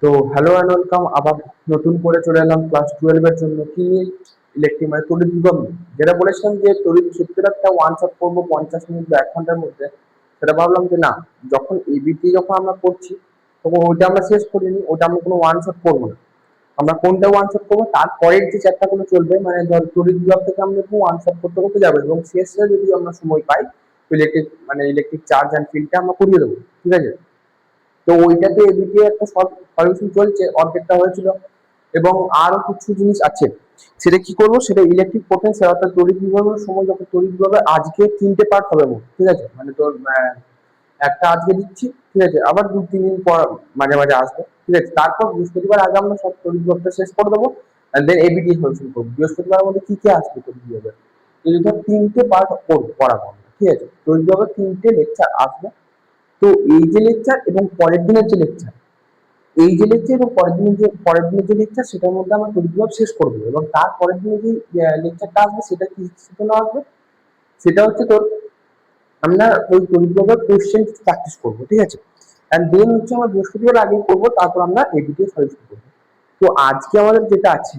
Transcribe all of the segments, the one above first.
তো hello and welcome, আবার নতুন করে চলে এলাম ক্লাস 12 এর জন্য। কি ইলেকট্রিক মানে তড়িৎ বিভব নিয়ে। যেটা বলেছিলাম যে তড়িৎ ক্ষেত্রের একটা ওয়ান শট করবো 50 মিনিট বা 1 ঘন্টার মধ্যে, সেটা ভাবলাম যে না, যখন এবিটি যখন আমরা করছি তখন ওইটা আমরা শেষ করিনি, ওটা আমরা কোনো ওয়ান শট করবো না। আমরা কোনটা ওয়ান শট করবো, তারপরের যে চ্যাপ্টারগুলো চলবে, মানে ধর তড়িৎ বিভব থেকে আমরা ওয়ান শট করতে করতে যাবো, এবং শেষে যদি আমরা সময় পাই ইলেকট্রিক চার্জ অ্যান্ড ফিল্ডটা আমরা করিয়ে দেবো। ঠিক আছে, তো ওইটাতে এদিকে একটা সলিউশন চলছে, অর্ধেকটা হয়েছিল, এবং আরো কিছু জিনিস আছে। সেটা কি করবো, সেটা ইলেকট্রিক পোটেনশিয়াল অর্থাৎ তড়িৎ বিভবের সময়, যখন তড়িৎ বিভবের আজকে 3টে পার্ট হবে মোট। ঠিক আছে, মানে তোর একটা আজকে দিচ্ছি, ঠিক আছে, আবার 2-3 দিন পর মাঝে মাঝে আসবে। ঠিক আছে, তারপর বৃহস্পতিবার আগে আমরা সব তড়িৎ বিভবটা শেষ করে দেবো, এন্ড দেন এবিটি সলিউশন করবো। বৃহস্পতিবার মধ্যে কি কি আসবে তড়িৎ বিভবের, এই ধর 3টে পার্ট পড়াবো আমরা। ঠিক আছে, তড়িৎ বিভবের 3টে লেকচার আসবে। তো এই যে লেকচার এবং পরের দিনের যে লেকচার, এই যে লেকচার এবং পরের দিনের যে লেকচার, সেটার মধ্যে আমরা তড়িৎ বিভব শেষ করবো, এবং তার পরের দিনে যে লেকচারটা আসবে সেটা কি সেটা আসবে, সেটা হচ্ছে তোর আমরা ওই তড়িৎ বিভবের কোশ্চেন প্র্যাকটিস করবো। ঠিক আছে, এন্ড দেন হচ্ছে আমরা বৃহস্পতিবার আগে করবো, তারপর আমরা এবিটি সলিউশন করবো। তো আজকে আমাদের যেটা আছে,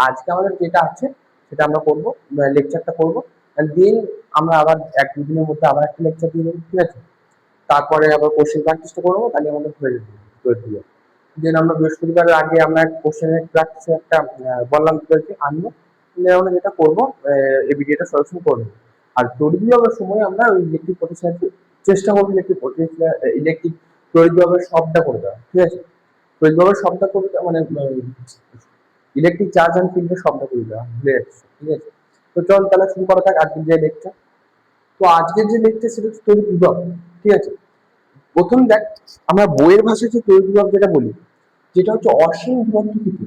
আজকে আমাদের যেটা আছে সেটা আমরা করবো, লেকচারটা করবো, এন্ড দেন আমরা আবার 1-2 দিনের মধ্যে আবার একটা লেকচার দিয়ে দেবো। ঠিক আছে, তারপরে আবার কোশ্চেন প্র্যাকটিসটা করবো, তাহলে আমাদের হয়ে যাবে তড়িৎ বিভব। দেন আমরা বৃহস্পতিবারের আগে আমরা কোশ্চেনের প্র্যাকটিস একটা বললাম তোদেরকে আনবো, আমরা যেটা করবো এবিডিটা সলিউশন করবো। আর তড়িৎ বিভবের সময় আমরা ওই ইলেকট্রিক পোটেনশিয়াল চেষ্টা করবো, ইলেকট্রিক তড়িৎ বিভবের সবটা করে দেওয়া। ঠিক আছে, তড়িৎ বিভবের সবটা করে দেওয়া মানে ইলেকট্রিক চার্জ অ্যান্ড ফিল্ডের সবটা করে দেওয়া ভুলে যাচ্ছে। ঠিক আছে, তো চল তাহলে শুরু করা থাক আজকের যে লেকচার। তো আজকের যে লেকচার সেটা হচ্ছে তড়িৎ বিভব। ঠিক আছে, প্রথম দেখ, আমরা বইয়ের ভাষায় যে তড়িৎ বিভব যেটা বলি, যেটা হচ্ছে অসীম দূরত্ব থেকে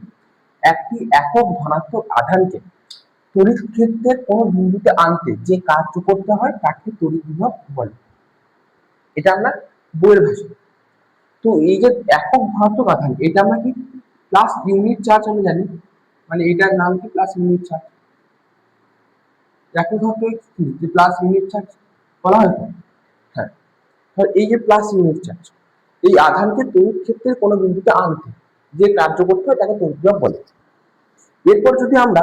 একটি একক ধনাত্মক আধানকে তড়িৎ ক্ষেত্রের কোন বিন্দুতে আনতে যে কার্য করতে হয় তাকে তড়িৎ বিভব বলে। এটা আমরা বইয়ের ভাষা। তো এই যে একক ধনাত্মক আধান, এটা আমরা কি প্লাস ইউনিট চার্জ আমরা জানি, মানে এটার নাম কি প্লাস ইউনিট চার্জ। একক ধনাত্মক কি যে প্লাস ইউনিট চার্জ বলা হয় তো। হ্যাঁ, এই যে প্লাস ইউনিট চার্জ, এই আধানকে তড়িৎ ক্ষেত্রের কোনো বিন্দুতে আনতে যে কার্য করতে হয় তাকে তড়িৎ বিভব বলে। এরপর যদি আমরা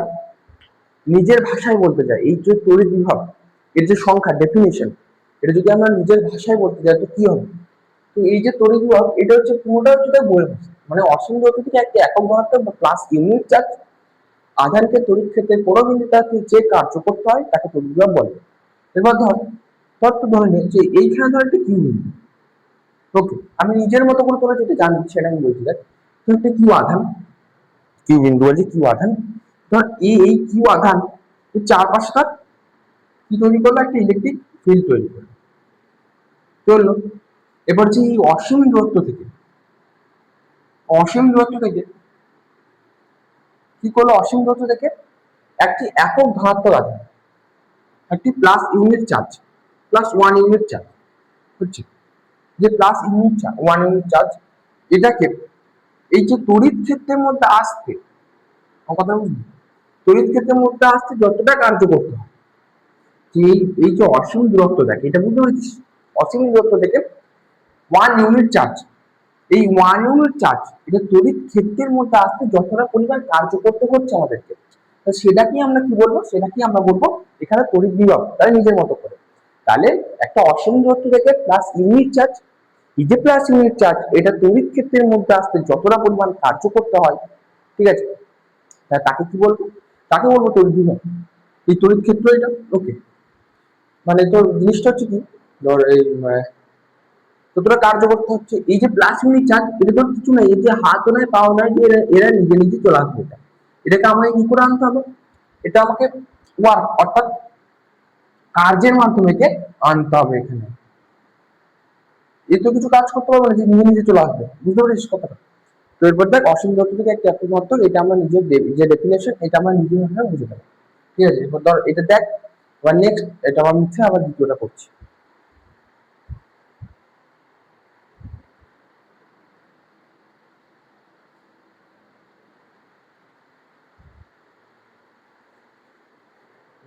নিজের ভাষায় বলতে যাই, এই যে তড়িৎ বিভব এর যে সংখ্যা ডেফিনেশন, এটা যদি আমরা নিজের ভাষায় বলতে যাই তো কি হবে। তো এই যে তড়িৎ বিভব, এটা হচ্ছে পুরোটা হচ্ছে তার বইয়ের ভাষা, মানে অসীম দূরত্ব থেকে একটা একক ধনাত্মক বা প্লাস ইউনিট চার্জ আধানকে তড়িৎ ক্ষেত্রের কোনো বিন্দুতে যে কার্য করতে হয় তাকে তড়িৎ বিভব বলে। এবার ধর তো ধরে নে যে এইখানে ধর একটা কিউ বিন্দু। ওকে, আমি নিজের মতো করে তোরা যেটা জানবি সেটা আমি বলছি। দেখ, তো একটা কিউ আধান, কিউ বিন্দু বলছি, কিউ আধান। ধর এই কিউ আধান এর চারপাশে তার কি তৈরি করলো, একটা ইলেকট্রিক ফিল্ড তৈরি করলো, চললো। এবার যে এই অসীম দূরত্ব থেকে কি করলো, অসীম দূরত্ব থেকে একটি একক ধনাত্মক আধান, একটি plus unit charge, plus 1 unit charge হচ্ছে, যে প্লাস ইউনিট 1 ইউনিট চার্জ, এটাকে এই যে তড়িৎ ক্ষেত্রের মধ্যে আসতে, কথা বুঝলি, তড়িৎ ক্ষেত্রের মধ্যে আসতে যতটা কার্য করতে হয়, যে এই যে অসীম দূরত্ব দেখে, এটা বুঝতে পেরেছিস, অসীম দূরত্ব থেকে 1 ইউনিট চার্জ, এই 1 ইউনিট চার্জ এটা তড়িৎ ক্ষেত্রের মধ্যে আসতে যতটা পরিমাণ কার্য করতে হচ্ছে আমাদেরকে, তো সেটাকে আমরা কি বলবো, সেটাকে আমরা বলবো এখানে তড়িৎ বিভব, তাই নিজের মতো করে। তাহলে একটা অসীম দূরত্ব থেকে প্লাস ইউনিট চার্জ, এই যে প্লাস ইউনিট চার্জ এটা তড়িৎ ক্ষেত্রের মধ্যে আসতে যতটা পরিমাণ কার্য করতে হয়, ঠিক আছে, তাকে কি বলবো, তাকে বলবো তড়িৎ বিভব। এই তড়িৎ ক্ষেত্র এটা। ওকে, মানে তোর জিনিসটা হচ্ছে কি, ধর এই যতটা কার্য করতে হচ্ছে, এই যে প্লাস ইউনিট চার্জ এটা তোর কিছু নাই, এই যে হাতও নয় পাও নয়, যে এরা নিজে নিজে চলে আসবে। এটাকে আমাকে কি করে আনতে হবে, এটা আমাকে ওয়ার্ক অর্থাৎ কার্যের মাধ্যমে আনতে হবে। এখানে এ তো কিছু কাজ করতে পারবো না যে নিজে নিজে চলে আসবে, বুঝতে পারছিস কথাটা। তো এরপর দেখ, অসীম দূরত্ব থেকে একটা একক মাত্র, এটা আমরা নিজের যে ডেফিনেশন এটা আমরা নিজের ভাবে বুঝে দেবো। ঠিক আছে, এরপর ধর এটা দেখ, আবার নেক্সট এটা আমার মুছে আবার দ্বিতীয়টা করছি।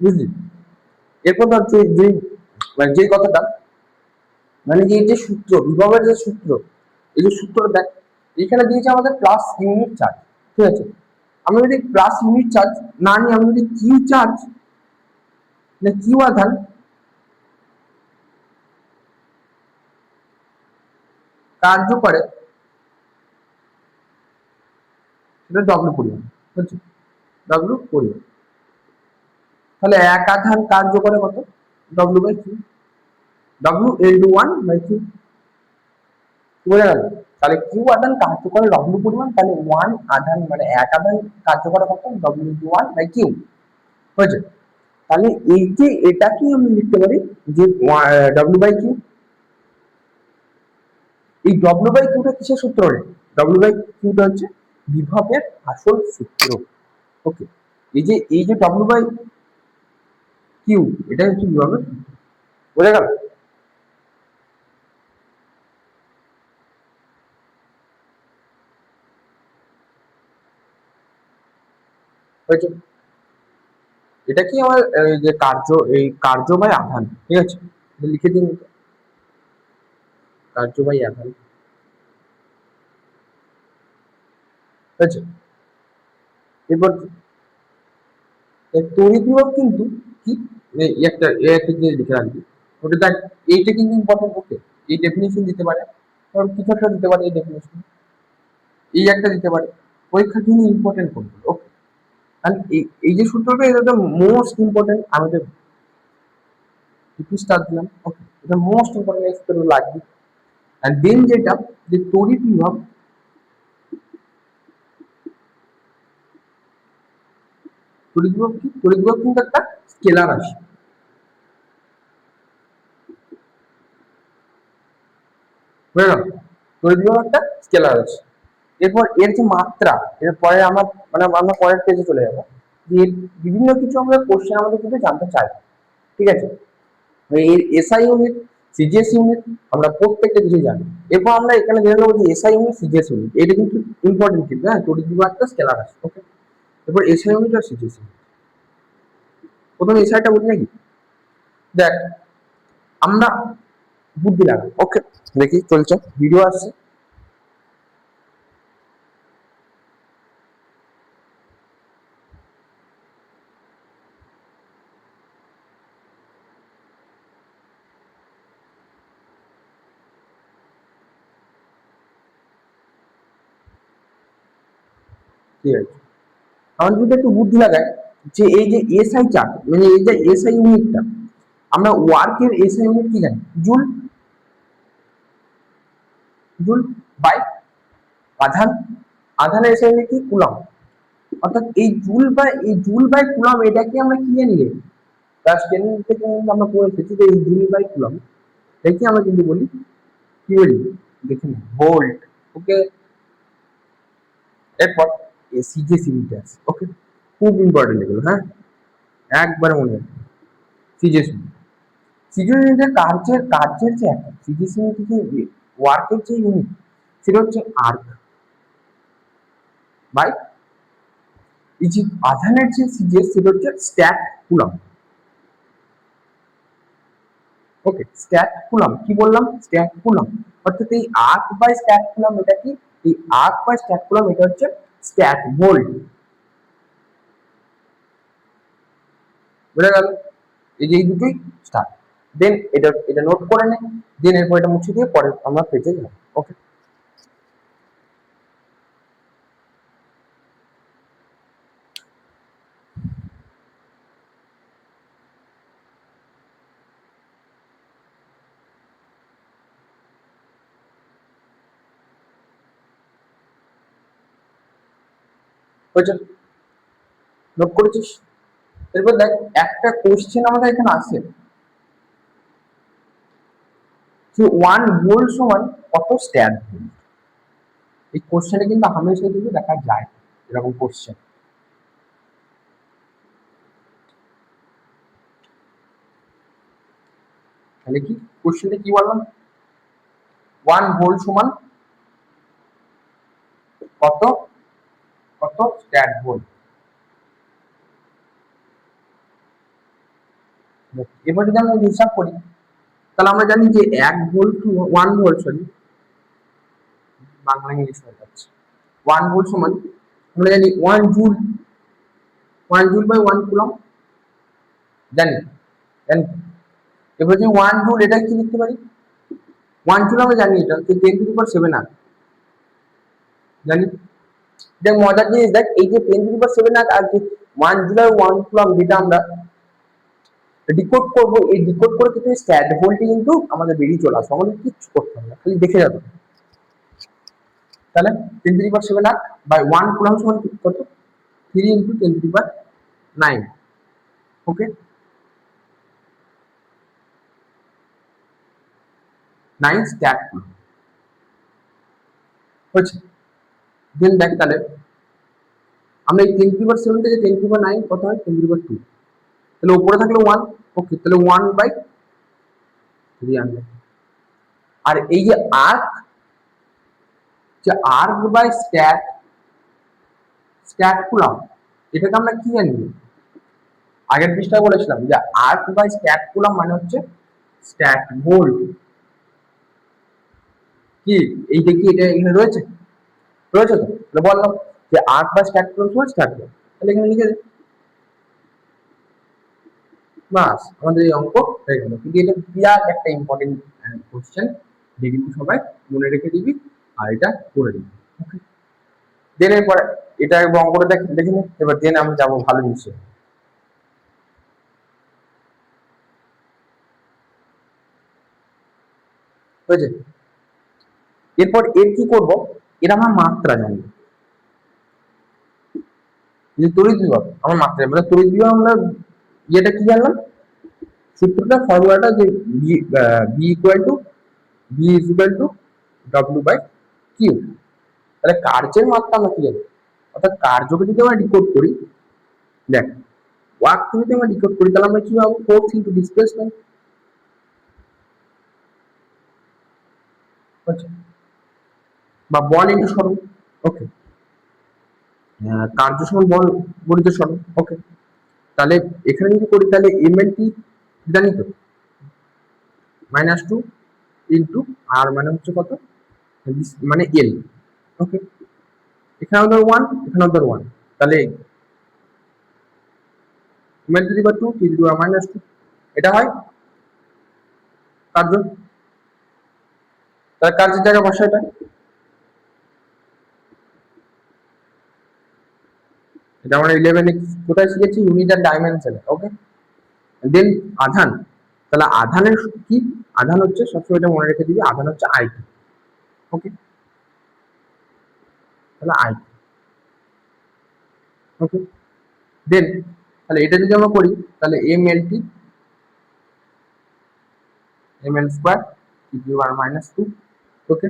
বুঝলি, এরপর ধর যে মানে যে কথাটা, মানে যে যে সূত্র বিভবের যে সূত্র, এই যে সূত্রটা দেখ, এখানে দিয়েছে আমাদের প্লাস ইউনিট চার্জ, ঠিক আছে। আমরা যদি প্লাস ইউনিট চার্জ না নিই, আমরা যদি কিউ চার্জ মানে কিউ আধান কার্য করে, সেটা ডব্লিউ পরিমাণ হচ্ছে, ডব্লিউ পরিমাণ। তাহলে এক আধান কার্য করে কত, W by Q, W into 1 by Q, বোঝা গেল। তাহলে কিউ আধান কার্য করে ডব্লিউ পরিমাণ, তাহলে 1 আধান মানে এক আধান কার্য করে কত, ডব্লিউ ইনটু 1 বাই কিউ হয়েছে। তাহলে এই যে এটাকে আমি লিখতে পারি যে ডব্লিউ বাই কিউ। এই ডব্লিউ বাই কিউটা কিসের সূত্র রে, ডব্লিউ বাই কিউটা হচ্ছে বিভবের আসল সূত্র। ওকে, এই যে ডব্লিউ বাই কিউ, এটা হচ্ছে বিভবের সূত্র, বোঝা গেল। হয়েছে, এটা কি আমার এই যে কার্য, এই কার্য বাই আধান, ঠিক আছে, লিখে দিন কার্য বাই আধান, ঠিক আছে। এরপর তড়িৎ বিভব কিন্তু কি, একটা জিনিস লিখে রাখবি, ওটা দেখ, এইটা কিন্তু ইম্পর্টেন্ট। ওকে, এই ডেফিনিশন দিতে পারে, কারণ কিছু একটা দিতে পারে এই ডেফিনিশন, এই একটা দিতে পারে, পরীক্ষার জন্য ইম্পর্টেন্ট কোনগুলো। ওকে, কারণ এই যে সূত্রটা, এটা মোস্ট ইম্পর্টেন্ট আমাদের স্টার দিলাম। ওকে, এটা মোস্ট ইম্পর্টেন্ট, এই সূত্রটা লাগবে। এন্ড দেন যেটা, যে তড়িৎ বিভব, তড়িৎ বিভব কি, তড়িৎ বিভব কিন্তু একটা স্কেলার রাশি, বুঝে গেল। তড়িৎ বিভব একটা স্কেলার রাশি। এরপর এর যে মাত্রা, এরপরে আমার মানে আমরা পরের পেজে চলে যাবো, যে বিভিন্ন কিছু আমরা কোশ্চেন আমাদের কিন্তু জানতে চাই, ঠিক আছে। এর এসআই ইউনিট, সিজিএস ইউনিট আমরা প্রত্যেকটা কিছু জানি। এরপর আমরা এখানে জেনে নেবো যে এসআই ইউনিট, সিজিএস ইউনিট, এটা কিন্তু ইম্পর্টেন্ট কিন্তু, হ্যাঁ, তড়িৎ বিভব একটা স্কেলার রাশি। ওকে, এরপর এসআই ইউনিট আর সিজিএস ইউনিট। প্রথমে এসআইটা বলি নাকি, দেখ আমরা বুদ্ধি লাগাই। ওকে, দেখি চলছে, ভিডিও আসছে, ঠিক আছে। আমরা যদি একটু বুদ্ধি লাগাই, যে এই যে এসআই চার্ট মানে এই যে এসআই ইউনিটটা, আমরা ওয়ার্কের এসআই ইউনিট কি জানি, জুল, জুল বাই আধান, আধানের এসআই ইউনিট কি, কুলম্ব। অর্থাৎ এই জুল বাই কুলম্ব, এটাকে আমরা কি জানি রে, ক্লাস 10 থেকে কিন্তু আমরা পড়ে এসেছি যে এই জুল বাই কুলম্ব, এটাকে আমরা কিন্তু বলি, কি বলি, দেখুন, ভোল্ট। ওকে, এরপর সিজিএস ইউনিট আছে। ওকে, খুব ইম্পর্টেন্ট এগুলো, হ্যাঁ, একবারে মনে রাখবে। সিজিএস ইউনিট, সিজিএস ইউনিটের কার্যের যে একটা, সিজিএস ইউনিট যে ওয়ার্কের যে ইউনিট, সেটা হচ্ছে আর্ক বাই, এই যে আধানের যে সিজিএস, সেটা হচ্ছে স্ট্যাক কুলম্ব। ওকে, স্ট্যাক কুলম্ব কি বললাম, স্ট্যাক কুলম্ব। অর্থাৎ এই আর্ক বাই স্ট্যাক কুলম্ব এটা কি, এই আর্ক বাই স্ট্যাক কুলম্ব এটা হচ্ছে স্ট্যাক ভোল্ট, বুঝা গেল। এই যে এই দুটোই স্টার। দেন এটা এটা নোট করে নে, দেন এরপর এটা মুছে দিয়ে পরে আমরা পেজে যাব। ওকে, হয়েছে, নোট করেছিস। এরপর দেখ, একটা কোশ্চেন আমাদের এখানে আছে যে 1 ভোল্ট সমান কত স্ট্যান্ড ভোল্ট। এই কোশ্চেনে কিন্তু হামেশা কিন্তু দেখা যায় এরকম কোশ্চেন। তাহলে কি কোশ্চেনটা কি বললাম, 1 ভোল্ট সমান কত, কত স্ট্যান্ড ভোল্ট। এবার যদি আমরা হিসাব করি, তাহলে আমরা জানি যে 1 volt to 1 volt, sorry Bangla English হয়ে যাচ্ছে। 1 ভোল্ট সমান আমরা জানি 1 জুল, 1 জুল বাই 1 কুলম্ব জানি জানি। এবার যে 1 জুল এটা কি লিখতে পারি, 1 জুল আমরা জানি এটা যে 10⁷ আর জানি। দেখ মজার জিনিস দেখ, এই যে 10⁷ আর যে 1 জুল আর 1 কুলম্ব যেটা আমরা ডিকোড করবো, এই ডিকোড করে কিন্তু স্ট্যাট ভোল্টে কিন্তু আমাদের বেরিয়ে চলে আসবে, আমাদের কিচ্ছু করতে হবে না, খালি দেখে যাবে। তাহলে 10⁷ বাই 1 কুলম্ব সমান কত, 3 × 10⁹ ওকে 9 স্ট্যাট কুলম্ব হচ্ছে। দেন দেখ তাহলে আমরা এই 10⁷ থেকে 10⁹ কত হয়, 10⁵ তাহলে উপরে থাকলো 1, ওকে তাহলে 1/300। আর এই যে আর্ক বাই স্ট্যাট কুলম্ব, এটাকে আমরা কি জানি, আগের পৃষ্ঠায় বলেছিলাম যে আর্ক বাই স্ট্যাট কুলম্ব মানে হচ্ছে স্ট্যাট ভোল্ট। কি এইটা কি এটা এখানে রয়েছে তো, তাহলে বললাম যে আর্ক বাই স্ট্যাট কুলম্ব সমান স্ট্যাট ভোল্ট, তাহলে এখানে লিখে দে বাস, আমাদের এই অঙ্ক হয়ে গেল। কিন্তু এটা বিরাট একটা ইম্পর্টেন্ট কোশ্চেন, যে কিন্তু সবাই মনে রেখে দিবি আর এটা করে দিবি। ওকে দেন এরপরে এটা অঙ্কটা দেখে নে, এবার দেন আমরা যাবো ভালো জিনিসে। হয়েছে, এরপর এর কি করব, এর আমরা মাত্রা জানি, যে তড়িৎ বিভব আমার মাত্রা, মানে তড়িৎ বিভব আমরা ইয়েটা কি জানলাম, সূত্রটা ফর্মুলাটা যে V is equal to W by Q. তাহলে কার্যের মাত্রা আমরা কি জানি, অর্থাৎ কার্যকে যদি আমরা ডিকোড করি, দেখ ওয়ার্ককে যদি আমরা ডিকোড করি তাহলে আমরা কি পাবো, ফোর্স ইন্টু ডিসপ্লেসমেন্ট বা বল ইন্টু সরণ। ওকে কার্য সমান বল গণিত সরণ। ওকে তাহলে এখানে যদি করি তাহলে এমএলটি জানি তো, -2 ইন্টু আর মানে হচ্ছে কত, মানে এল। ওকে এখানেও ধর 1, এখানেও ধর 1, তাহলে ML to the power 2 T to the power -2 এটা হয় কার্য। তাহলে কার্যের জায়গায় বসা এটা, এটা আমরা 11 কোথায় শিখেছি, ইউনিট আর ডাইমেনশন। ওকে দেন আধান, তাহলে আধানের কি, আধান হচ্ছে সবসময় এটা মনে রেখে দিবি, আধান হচ্ছে আইটি। ওকে তাহলে আইটি। ওকে দেন তাহলে এটা যদি আমরা করি তাহলে MLT ml square T to the power -2। Okay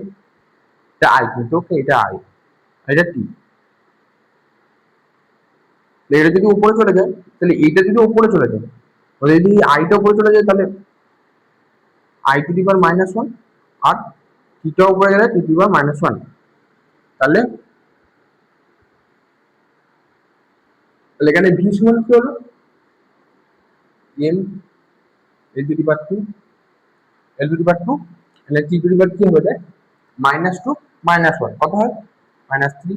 এটা আই কিন্তু, ওকে এটা আই, এটা টি। এটা যদি উপরে চলে যায় তাহলে এইটা যদি উপরে চলে যায়, যদি আইটা উপরে চলে যায় তাহলে আই টু দি পাওয়ার -1 আর টিটা উপরে গেলে টি টু দি পাওয়ার -1। তাহলে এখানে ভি সমান কি হলো, M L to the power 2 L to the power 2, তাহলে টি টু দি পাওয়ার কি হয়ে যায়, -2 -1 কত হয়, -3।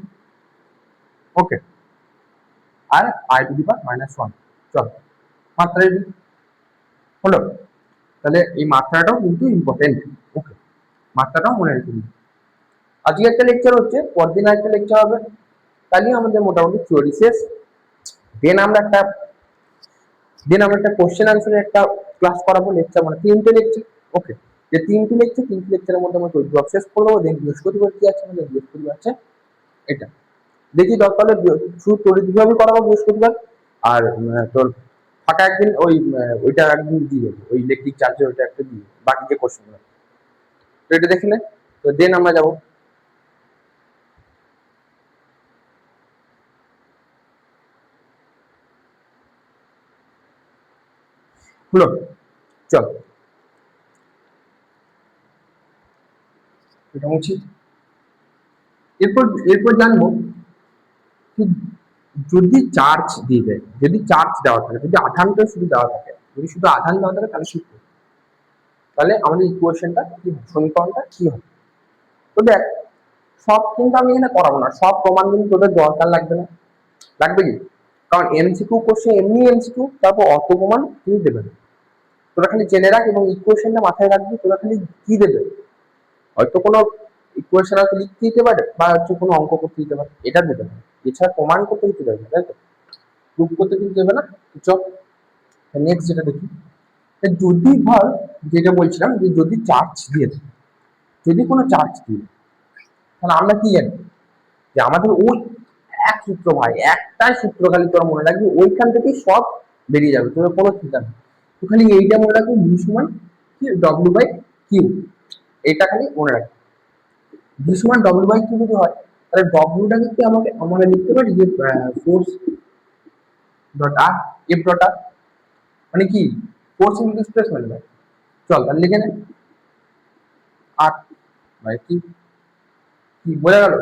ওকে আর আই টু দি পাওয়ার -1 চল মাত্রা হলো। তাহলে এই মাত্রাটাও কিন্তু ইম্পর্টেন্ট। ওকে মাত্রাটাও মনে রেখে দিন। আজকে একটা লেকচার হচ্ছে, পরদিন একটা লেকচার হবে, তাহলে আমাদের মোটামুটি থিওরি শেষ। দেন আমরা একটা কোশ্চেন আনসারের একটা ক্লাস করাবো, লেকচার মানে 3টে লেকচার। ওকে যে 3টে লেকচারের মধ্যে আমরা তৈরি জব শেষ করবো। দেন বৃহস্পতিবার কি আছে, আমাদের বৃহস্পতিবার আছে এটা, দেখি দরকার হলে শুধু তড়িৎ বিভাগই করাবো বৃহস্পতিবার, আর তোর ফাঁকা একদিন ওইটা একদিন দিয়ে দেবো, ওই ইলেকট্রিক চার্জের ওইটা একটা দিয়ে, বাকি যে কোশ্চেনগুলো তো এটা দেখে নে। তো দেন আমরা যাবো হলো, চল এটা মুছি। এরপর জানবো যদি চার্জ দিয়ে দেয়, যদি চার্জ দেওয়া থাকে, যদি আধানটা শুধু দেওয়া থাকে, যদি শুধু আধান দেওয়া থাকে তাহলে সূত্র, তাহলে আমাদের ইকুয়েশনটা কি, সমীকরণটা কি হবে। তো দেখ সব কিন্তু আমি এখানে করাবো না, সব প্রমাণ কিন্তু তোদের দরকার লাগবে না। লাগবে কি? কারণ এমসিকিউ কোশ্চেন এমনি এমসিকিউ, তারপর অত প্রমাণ কিন্তু দেবে না। তোরা খালি জেনে রাখ এবং ইকুয়েশনটা মাথায় রাখবি। তোরা খালি কি দেবে, হয়তো কোনো ইকুয়েশন হয়তো লিখতে দিতে পারে বা হচ্ছে কোনো অঙ্ক করতে দিতে পারে, এটা দেবে না। এছাড়া প্রমাণ করতে কিছু দেবে না, তাই তো? প্রুভ করতে কিছু দেবে না। চল নেক্সট যেটা দেখি, যদি ধর, যেটা বলছিলাম যে যদি চার্জ দিয়ে দেয়, যদি কোনো চার্জ দিয়ে দেয়, তাহলে আমরা কি জানি যে আমাদের ওই এক সূত্র ভাই, একটাই সূত্র খালি তোরা মনে রাখবি, ওইখান থেকেই সব বেরিয়ে যাবে, তোর কোনো চিন্তা নেই। তো খালি এইটা মনে রাখবি, ভি সমান কি ডব্লিউ বাই কিউ, এটা খালি মনে রাখবি। ভি সমান ডব্লিউ বাই কিউ যদি হয়, তাহলে ডব্লিউটাকে কি আমাকে আমরা লিখতে পারি যে ফোর্স ডট আর, এফ ডট আর, মানে কি ফোর্স ইন ডিসপ্লেসমেন্ট ভাই। চল তাহলে লিখে নে, আর ভাই কি কি বোঝা গেল?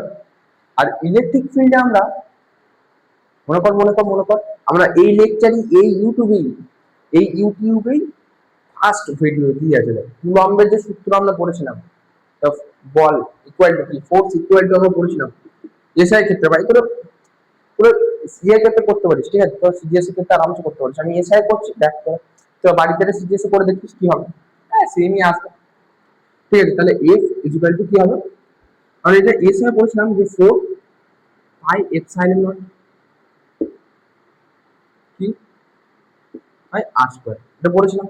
আর ইলেকট্রিক ফিল্ডে আমরা মনে কর আমরা এই লেকচারই এই ইউটিউবেই ফার্স্ট ভিডিও দিয়ে আছে, কুলম্বের যে সূত্র আমরা পড়েছিলাম, বল ইকুয়াল টু কি, ফোর্স ইকুয়াল টু আমরা পড়েছিলাম এসআই ক্ষেত্রে ভাই। তোরা পুরো সিএ ক্ষেত্রে করতে পারিস, ঠিক আছে? তোর সিজিএস ক্ষেত্রে আরামসে করতে পারিস। আমি এসআই করছি, দেখ তো বাড়িতে সিজিএস করে দেখিস কি হবে, হ্যাঁ সেমই আসবে। ঠিক আছে, তাহলে এফ ইকুয়াল টু কি হবে? আমরা এটা এসআই পড়েছিলাম যে 4 পাই এপসাইলন নট কি বাই আর স্কয়ার, এটা পড়েছিলাম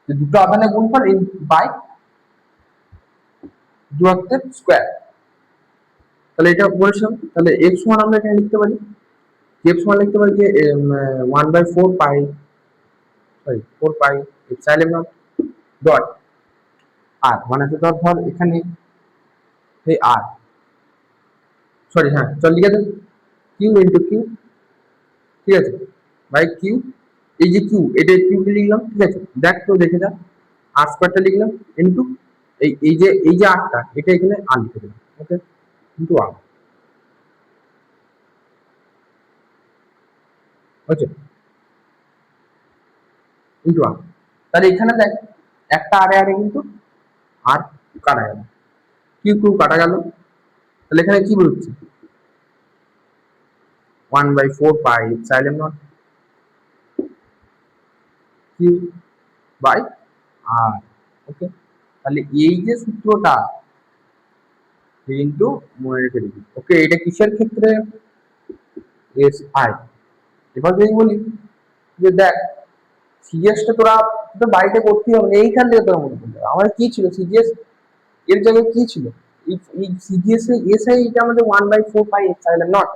যে দুটো আধানের গুণফল এই বাই দূরত্বের স্কয়ার। তাহলে এটা বলেছিলাম, তাহলে এক্স সমান আমরা এখানে লিখতে পারি, এক্স সমান লিখতে পারি যে 1/4 pi, sorry 4 pi epsilon naught dot R, মানে হচ্ছে ধর এখানে এই আর, সরি হ্যাঁ চল লিখে দেন, কিউ ইন্টু কিউ, ঠিক আছে, বাই কিউ, এই যে কিউ এটা কিউ লিখলাম, ঠিক আছে, দেখ তো দেখে যা, আর স্কয়ারটা লিখলাম ইন্টু এই যে আরটা, এটা এখানে আর লিখে দিলাম, ওকে, ইন্টু আর, ওকে, ইন্টু আর। তাহলে এখানে দেখ একটা আরে আরে কিন্তু আর কাটা গেল, কিউ কিউ কাটা গেল, তাহলে এখানে কি বলছে 1/4 pi epsilon naught Q by R, okay. তাহলে এই যে সূত্রটা কিন্তু মনে রেখে দিবি, ওকে। এটা কিসের ক্ষেত্রে? S I. এবার যদি বলি যে দেখ সিজিএসটা তোরা তো বাড়িতে করতে হবে না, এইখান থেকে তোরা মনে করবে আমার কি ছিল সিজিএস, এর জায়গায় কি ছিল, এই সিজিএস এসআই, এটা আমাদের 1/4 পাই এপসাইলন নট,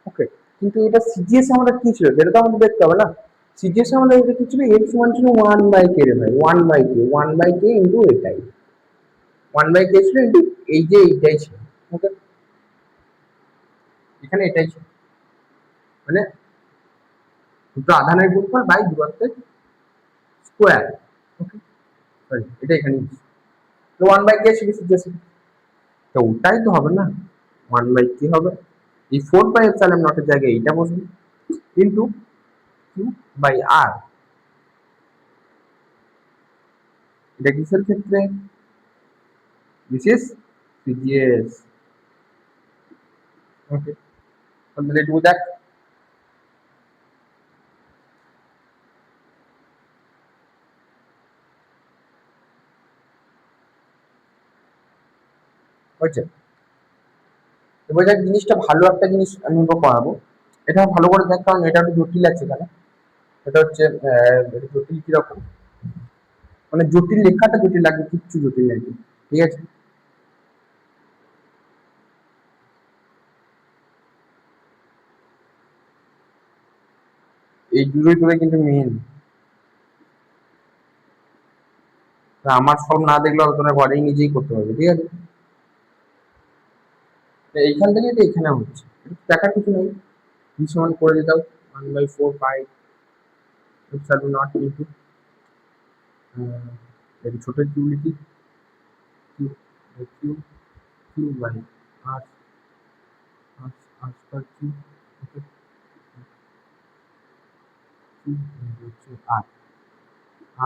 ওকে। কিন্তু এটা সিজিএস আমাদের কি ছিল সেটা তো আমাদের দেখতে হবে না। সিজিএস আমাদের এটা কি ছিল, এক্স সমান ছিল 1/k রে ভাই, 1/k, 1/k ইন্টু এটাই, 1/k ছিল ইন্টু এই যে এইটাই ছিল, ওকে। এখানে এটাই ছিল, মানে দুটো আধানের গুণফল বাই দূরত্বের স্কোয়ার, ওকে, সরি এটা এখানে 1/k ছিল সিজিএস, তো ওটাই তো হবে না, 1/k হবে, এই 4 পাই এপসাইলন নটের জায়গায় এইটা বসবে ইন্টু কিউ বাই আর, এটা কিসের ক্ষেত্রে? দিস ইজ সিজিএস, ওকে। তাহলে এটুকু দেখ, হয়েছে। এবার দেখ জিনিসটা ভালো একটা জিনিস আমি তোকে করাবো, এটা ভালো করে দেখ, কারণ এটা একটু জটিল আছে এখানে। এটা হচ্ছে এটা জটিল কিরকম, মানে জটিল লেখাটা জটিল লাগবে, কিচ্ছু জটিল নেই, ঠিক আছে। এই দুটোই তোরা কিন্তু মেন, আমার সব না দেখলেও তোরা ঘরেই নিজেই করতে পারবে, ঠিক আছে। তো এইখান থেকে তো এখানে হচ্ছে, দেখার কিছু নেই, ভি সমান করে দিতাম 1/4 পাই এপসাইলন নট ইন্টু এটা ছোট কিউ লিখি, Q Q Q by R, R R square Q, okay, Q হচ্ছে আর,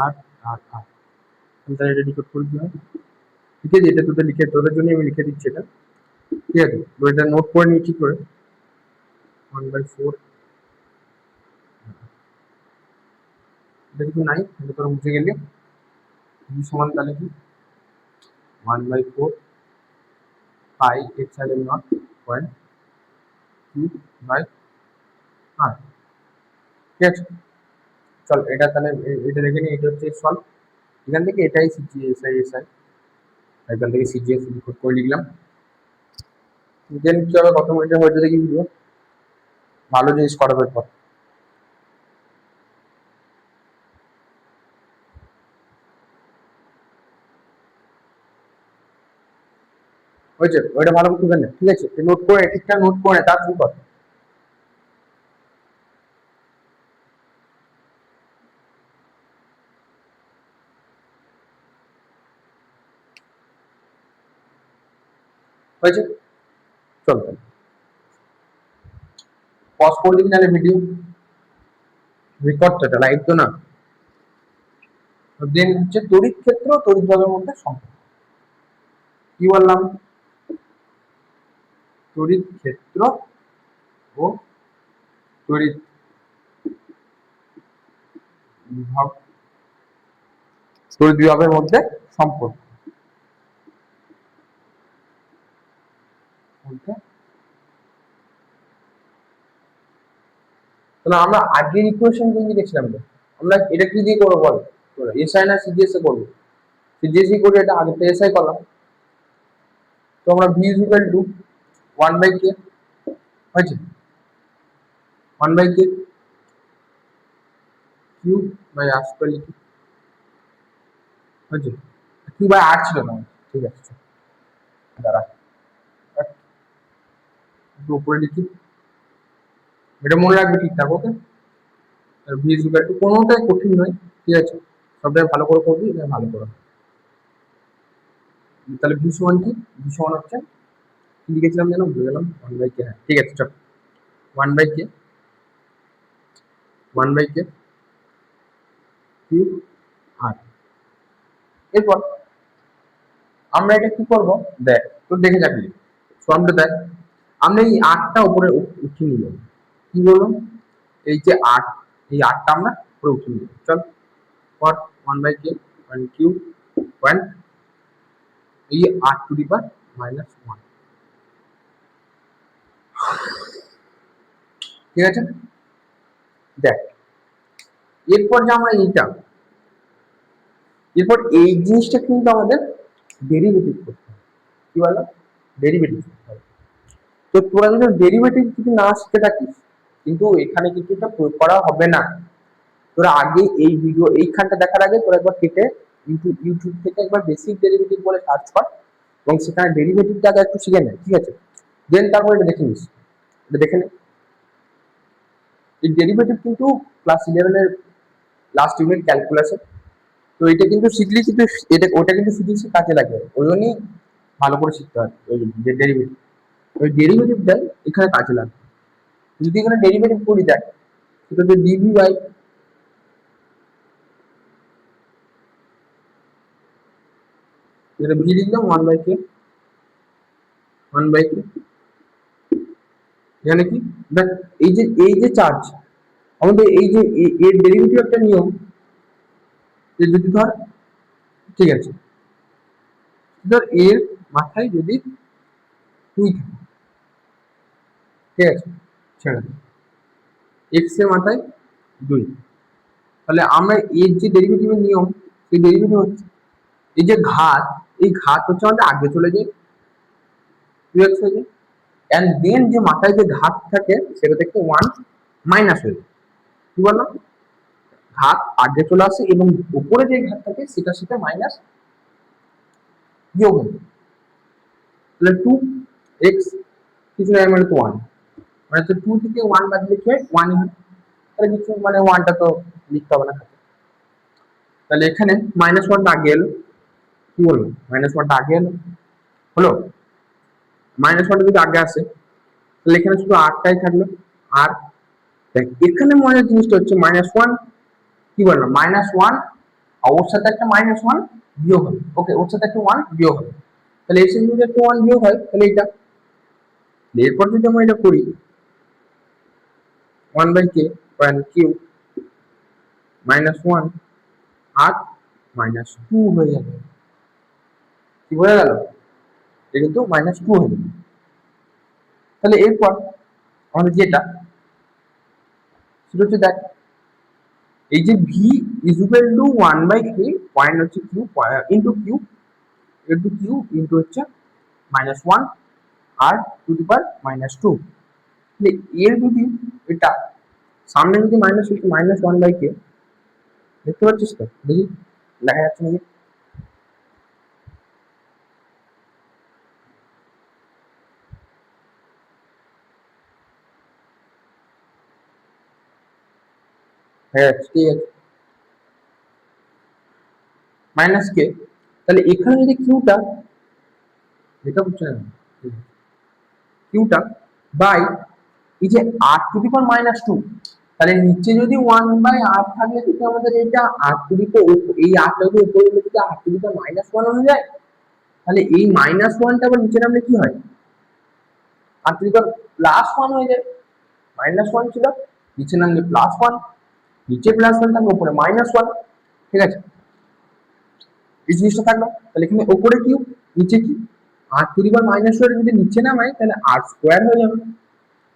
আর আর আর, তাহলে এটা ডিকোড করে দিতে হয় ঠিক আছে, এটা তোদের জন্য আমি লিখে দিচ্ছি এটা। ঠিক আছে, তো এটা নোট করে নিই ঠিক করে। 1/4 এটা কিছু নাই, এটা তোরা মুছে গেলে ভি সমান তাহলে কি 1/4 pi epsilon naught point Q by R. ঠিক আছে, চল এটা তাহলে এটা দেখে নিই, এটা হচ্ছে সলভ। এখান থেকে এটাই এসআই, এখান থেকে সিজিএস করে লিখলাম। দেন কি হবে, কত মিনিটের হয়েছে দেখি ভিডিও, ভালো জিনিস করাবার পর। হয়েছে, ওইটা ভালো করে তুলে নে, ঠিক আছে, নোট করে ঠিকঠাক নোট করে তার শুরু কর। হয়েছে, চল পজ করে দিবি, নাহলে ভিডিও রেকর্ড তো এটা লাইভ তো না। দেন হচ্ছে তড়িৎ ক্ষেত্র তড়িৎ বলের মধ্যে সম্পর্ক। কি বললাম, তড়িৎ ক্ষেত্র ও তড়িৎ বিভব, তড়িৎ বিভবের মধ্যে সম্পর্ক বলতে, তাহলে আমরা আগের ইকুয়েশন দিয়ে দেখছিলাম, আমরা এটা কি দিয়ে করবো বল, এসআই না সিজিএস এ করবো? সিজিএস করে এটা আগে তো এসআই করলাম। তো আমরা V is equal two 1/k হয়েছে, 1/k Q by R square লিখি, হয়েছে, কিউ বাই আর ছিল না, ঠিক আছে দাঁড়া একটু উপরে লিখি, এটা মনে রাখবে ঠিকঠাক, ওকে। ভি ইজ ইকুয়াল টু, কোনোটাই কঠিন নয়, ঠিক আছে, সবটাই ভালো করে করবি, এটা ভালো করে। তাহলে ভি সমান কি, ভি সমান হচ্ছে কি লিখেছিলাম যেন ভুলে গেলাম, 1/k, হ্যাঁ ঠিক আছে চল, 1/k 1/k কিউ আর। এরপর আমরা এটা কি করব, দেখ তো দেখে যাবি ফর্মটা দেখ, আমরা এই 8টা উপরে উঠিয়ে নিলাম, কি বললাম, এই যে 8, এই 8টা আমরা উপরে উঠিয়ে নিলাম, চল ফর 1/k 1 কিউ পয়েন্ট এই 8 টু দি পাওয়ার -1, ঠিক আছে। দেখ এরপর যে আমরা এইটা, এরপর এই জিনিসটা কিন্তু আমাদের ডেরিভেটিভ করতে হবে, কি বলো, ডেরিভেটিভ করতে হবে। তো তোরা যদি ডেরিভেটিভ যদি না শিখে থাকিস, কিন্তু এখানে কিন্তু এটা প্রয়োগ করা হবে না। তোরা আগে এই ভিডিও এইখানটা দেখার আগে তোরা একবার কেটে ইউটিউব থেকে একবার বেসিক ডেরিভেটিভ বলে সার্চ কর, এবং সেখানে ডেরিভেটিভটা আগে একটু শিখে নে, ঠিক আছে। দেন তারপর এটা দেখে নিস, এটা দেখে নে। এই ডেরিভেটিভ কিন্তু ক্লাস 11 এর লাস্ট ইউনিট ক্যালকুলাসে, তো এটা কিন্তু শিখলি, কিন্তু এটা ওটা কিন্তু ফিজিক্সে কাজে লাগে, ওই জন্যই ভালো করে শিখতে হয় ওই যে ডেরিভেটিভ, ওই ডেরিভেটিভটা এখানে কাজে লাগে। যদি এখানে ডেরিভেটিভ করি দেখ, সেটা হচ্ছে ডিভি বাই, এটা ভি লিখলাম 1/k 1/k, এখানে কি দেখ, এই যে চার্জ, আমাদের এই যে এর ডেরিভেটিভ একটা নিয়ম, যে যদি ধর, ঠিক আছে, ধর এর মাথায় যদি 2 থাকে, ঠিক আছে, ছেড়ে দে, এক্স এর মাথায় 2, তাহলে আমরা এর যে ডেরিভেটিভের নিয়ম, সেই ডেরিভেটিভ হচ্ছে এই যে ঘাত, এই ঘাত হচ্ছে আমাদের আগে চলে যায়, 2x হয়ে যায়, এন্ড দেন যে মাথায় যে ঘাত থাকে সেটা থেকে 1 মাইনাস হয়ে যায়, কি বললাম, ঘাত আগে চলে আসে এবং উপরে যে ঘাত থাকে সেটার সাথে মাইনাস যোগ হবে, তাহলে 2x কিছু নাই মানে 1, মানে তো 2 থেকে 1 বাদ দিলে 1 হয়, তাহলে কিছু মানে 1টা তো লিখতে হবে না, তাহলে এখানে -1টা আগে এলো, কি বলবো, -1টা আগে এলো, হলো, -1টা যদি আগে আসে তাহলে এখানে শুধু 8টাই থাকলো। আর দেখ এখানে মজার জিনিসটা হচ্ছে -1, কি বললাম, -1 আর ওর সাথে একটা -1 বিয়োগ হবে, ওকে, ওর সাথে একটা 1 বিয়োগ হবে, তাহলে এর সাথে যদি একটা 1 বিয়োগ হয় তাহলে এটা, এরপর যদি আমরা এটা করি 1/k পয়েন্ট কিউ -1 আর -2 হয়ে যাবে, কি বোঝা গেল? এটা কিন্তু -2 হয়ে যাবে। তাহলে এরপর আমাদের যেটা সেটা হচ্ছে দেখ, এই যে v equal to 1/k point হচ্ছে কিউ ইনটু কিউ ইনটু হচ্ছে -1 আর টু দি পাওয়ার -2, তাহলে এর যদি এটা সামনে যদি মাইনাস হচ্ছে -1/k, দেখতে পাচ্ছিস তো? দেখি দেখা যাচ্ছে নাকি? হ্যাঁ ঠিক আছে, -k, তাহলে এখানে যদি কিউটা, এটা হচ্ছে না, কিউটা বাই এই যে r টু দি পাওয়ার -2, তাহলে নিচে যদি 1/r থাকলে যদি আমাদের এটা r টু দি পাওয়ার, এই r টা যদি উপরে যদি r টু দি পাওয়ার -1 হয়ে যায়, তাহলে এই -1টা আবার নিচে নামলে কি হয়, r টু দি পাওয়ার +1 হয়ে যায়। -1 ছিল, নিচে নামলে +1, নিচে +1 থাকবে, উপরে -1, ঠিক আছে, এই জিনিসটা থাকলো। তাহলে এখানে উপরে কিউ নিচে কি, r টু দি পাওয়ার -2 যদি নিচে নামাই তাহলে r² হয়ে যাবে,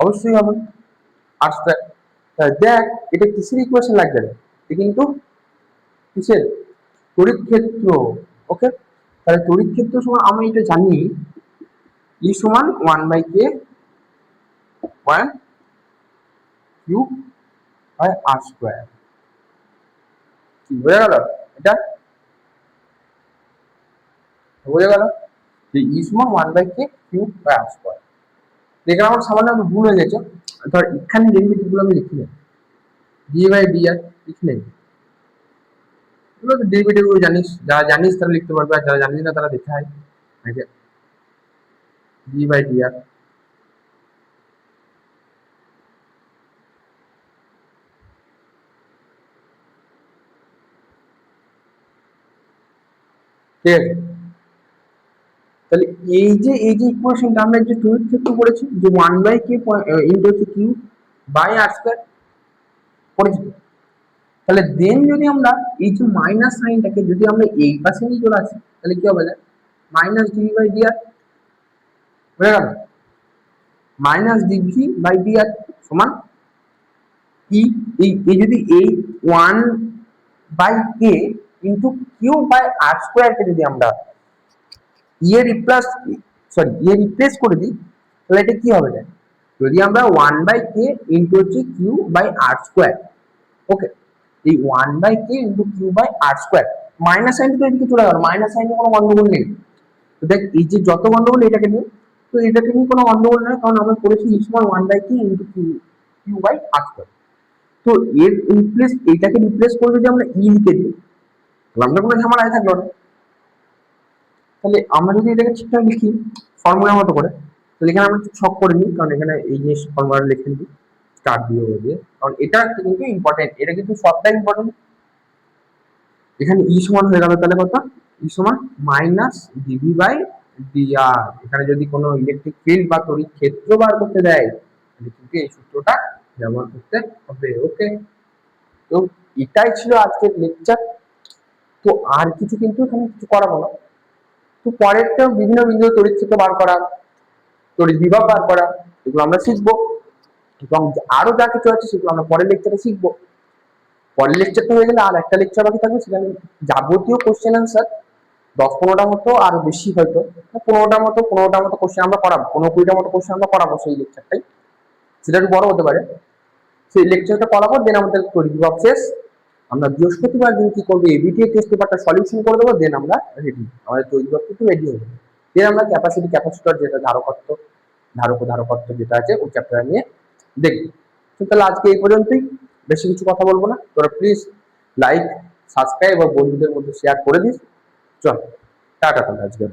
অবশ্যই হবে r²। তাহলে দেখ এটা কিসের ইকুয়েশন লাগবে, এটা কিন্তু কিসের, তড়িৎ ক্ষেত্র, ওকে। তাহলে তড়িৎ ক্ষেত্র সমান আমরা এটা জানি E সমান 1/k point Q by r², কি বোঝা গেল? এটা বোঝা গেল যে E সমান 1/k কিউ বাই r²। দেখলাম আমার সামান্য একটু ভুল হয়ে গেছে, ধর এখানে ডেরিভেটিভ গুলো আমি লিখি নেই, d/dr লিখি নেই, এগুলো তো ডেরিভেটিভ গুলো জানিস, যারা জানিস তারা লিখতে পারবে, আর যারা জানিস না তারা দেখে হয় d/dr, ঠিক আছে। তাহলে এই যে ইকুয়েশনটা আমরা যে তড়িৎ ক্ষেত্র করেছি যে 1/k ইনটু হচ্ছে কিউ বাই r² করেছি, তাহলে দেন যদি আমরা এই যে মাইনাস সাইনটাকে যদি আমরা এই পাশে নিয়ে চলে আসি তাহলে কি হবে, -dv/dr হয়ে গেল, -dv/dr সমান কি, এই যদি এই 1/k into Q by r² কে যদি আমরা রিপ্লেস করে দিই তাহলে এটা কি হবে, যদি আমরা 1/k ইনটু হচ্ছে কিউ বাই r², ওকে, এই 1/k into Q by r², minus sign তো এদিকে চলে গেল, মাইনাস সাইনে কোনো গন্ডগোল নেই, তো দেখ এই যে যত গন্ডগোল এটাকে নিয়ে, তো এটাকে নিয়ে কোনো গন্ডগোল নয়, কারণ আমরা করেছি E সমান 1/k into Q by r²। তো এর রিপ্লেস, এটাকে রিপ্লেস করে যদি আমরা ই লিখে দিই তাহলে আমরা কোনো ঝামেলায় থাকলো না। তাহলে আমরা যদি এটাকে ঠিকঠাক লিখি ফর্মুলা মতো করে, তাহলে এখানে আমরা ছক করে নিই, কারণ এখানে এই যে ফর্মুলা লিখে নিই স্টার্ট দিয়ে, কারণ এটা কিন্তু ইম্পর্টেন্ট, এটা কিন্তু সবটাই ইম্পর্টেন্ট। এখানে ই সমান হয়ে গেল তাহলে কত, ই সমান -dv/dr, এখানে যদি কোনো ইলেকট্রিক ফিল্ড বা তড়িৎ ক্ষেত্র বার করতে দেয় তাহলে কিন্তু এই সূত্রটা ব্যবহার করতে হবে, ওকে। তো এটাই ছিল আজকের লেকচার, তো আর কিছু কিন্তু এখানে কিছু করাবো না। তো পরেরটা বিভিন্ন বিন্দু তড়িৎ ক্ষেত্র বার করা, তড়িৎ বিভব বার করা, এগুলো আমরা শিখবো, এবং আরো যা কিছু আছে সেগুলো আমরা পরের লেকচারে শিখবো। পরের লেকচারটা হয়ে গেলে আর একটা লেকচার বাকি থাকবে, সেখানে যাবতীয় কোশ্চেন আনসার 10-15টা মতো, আরো বেশি হয়তো 15টা মতো কোশ্চেন আমরা করাবো, 15-20টা মতো কোশ্চেন আমরা করাবো সেই লেকচারটাই, সেটা একটু বড় হতে পারে, সেই লেকচারটা করাবো। দেন আমাদের তড়িৎ বিভব শেষ, আমরা বৃহস্পতিবার দিন কি করবো, এবিটিএ টেস্ট পেপারটা সলিউশন করে দেবো, দেন আমরা রেডি, আমাদের তড়িৎ বিভব কিন্তু রেডি হয়ে যাবে। দেন আমরা ক্যাপাসিটর যেটা ধারকত্ব যেটা আছে ওই চ্যাপ্টার নিয়ে দেখবো। তো তাহলে আজকে এই পর্যন্তই, বেশি কিছু কথা বলবো না, তোরা প্লিজ লাইক, সাবস্ক্রাইব এবং বন্ধুদের মধ্যে শেয়ার করে দিস। চল টাটা, তাহলে আজকে।